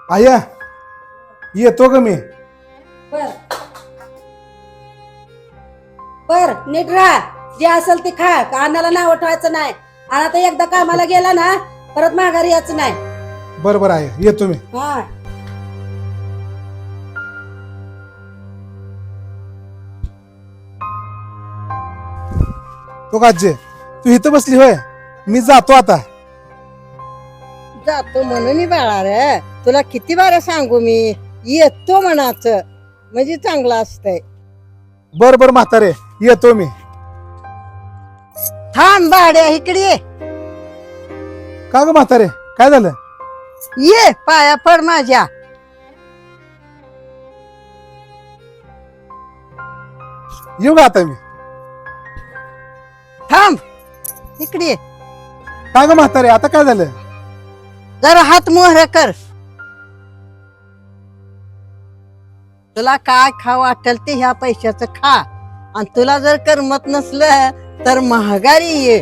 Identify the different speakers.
Speaker 1: आया येतो ग मी.
Speaker 2: बर बर नीट राहा. जे असेल ते खा. कानाला नाव ठेवायचं नाही. आणि आता एकदा कामाला गेला ना परत माघारी यायचं नाही.
Speaker 1: बरोबर आहे, येतो मी.
Speaker 2: हा
Speaker 1: तो काचे तू इथं बसली होय, मी जातो आता.
Speaker 3: जातो म्हणून बाळा रे, तुला किती बार सांगू मी, येतो म्हणाचं म्हणजे चांगलं असतंय.
Speaker 1: बर बर म्हातारे, येतो मी.
Speaker 3: थांब बाड्या, इकडे ये.
Speaker 1: का ग म्हातारे, काय झालं?
Speaker 3: ये पाया पड माझ्या.
Speaker 1: येऊ का आता मी?
Speaker 3: थांब इकडे ये.
Speaker 1: का ग म्हातारे, आता काय झालं?
Speaker 3: जरा हात मोहर कर. तुला काय खा वाटेल ते ह्या पैशाचं खा. आणि तुला जर करमत नसलं तर महागारी ये.